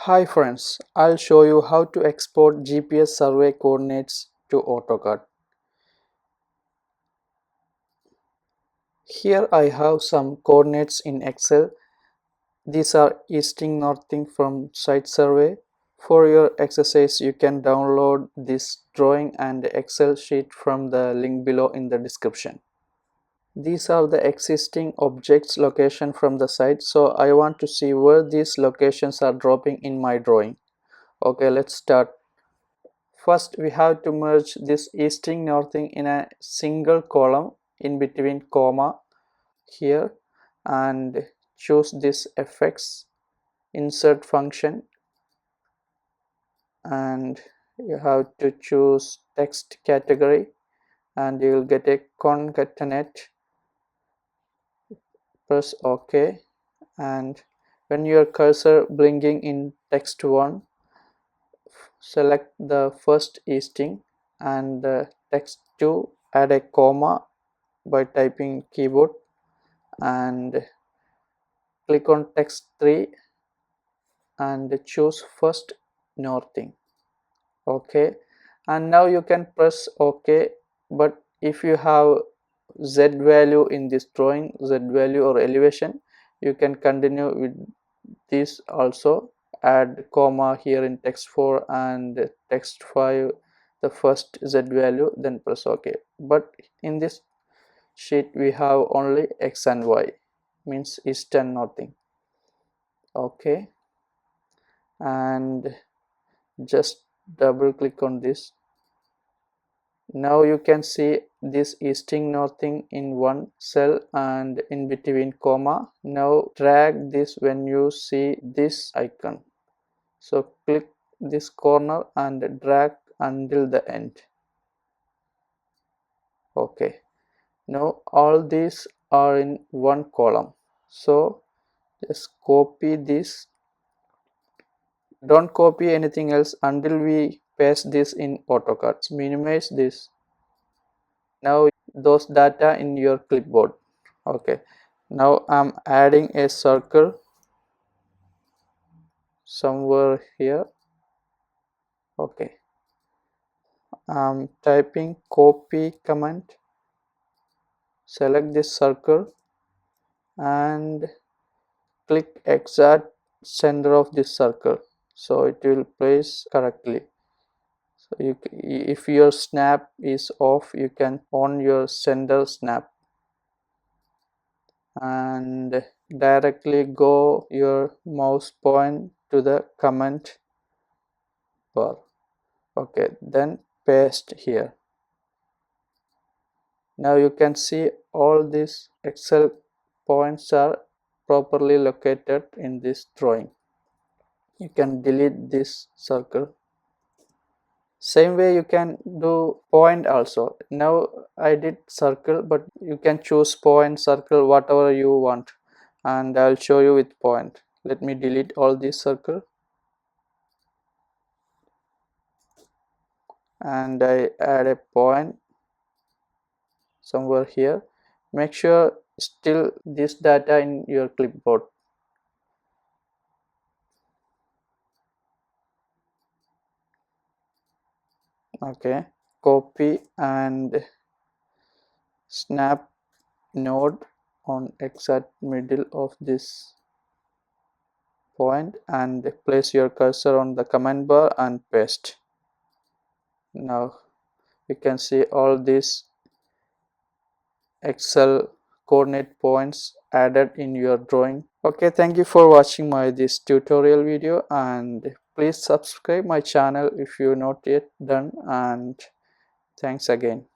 Hi friends, I'll show you how to export GPS survey coordinates to AutoCAD. Here I have some coordinates in Excel. These are easting northing from site survey. For your exercise, you can download this drawing and Excel sheet from the link below in the description. These are the existing objects location from the site, so I want to see where these locations are dropping in my drawing. Okay, let's start. First, we have to merge this easting northing in a single column in between comma here and choose this fx insert function, and you have to choose text category and you will get a concatenate. Press OK, and when your cursor blinking in text 1, select the first easting and the text 2, add a comma by typing keyboard and click on text 3 and choose first northing. Okay, and now you can press OK, but if you have Z value in this drawing, Z value or elevation, you can continue with this also. Add comma here in text 4 and text 5 the first Z value, then press OK. But in this sheet we have only X and Y, means east and northing. Okay, and just double click on this. Now you can see this easting northing in one cell and in between comma. Now drag this when you see this icon, so click this corner and drag until the end. Okay, now all these are in one column, so just copy this. Don't copy anything else until we paste this in AutoCAD. Minimize this. Now those data in your clipboard. Okay, now I'm adding a circle somewhere here. Okay, I'm typing copy command, select this circle and click exact center of this circle, so it will place correctly. So if your snap is off, you can on your center snap and directly go your mouse point to the command bar. Okay, then paste here. Now you can see all these Excel points are properly located in this drawing. You can delete this circle. Same way you can do point also. Now I did circle, but you can choose point, circle, whatever you want, and I'll show you with point. Let me delete all these circle and I add a point somewhere here. Make sure still this data in your clipboard. Okay, copy and snap node on exact middle of this point and place your cursor on the command bar and paste. Now you can see all these Excel coordinate points added in your drawing. Okay, thank you for watching this tutorial video, and please subscribe my channel if you're not yet done, and thanks again.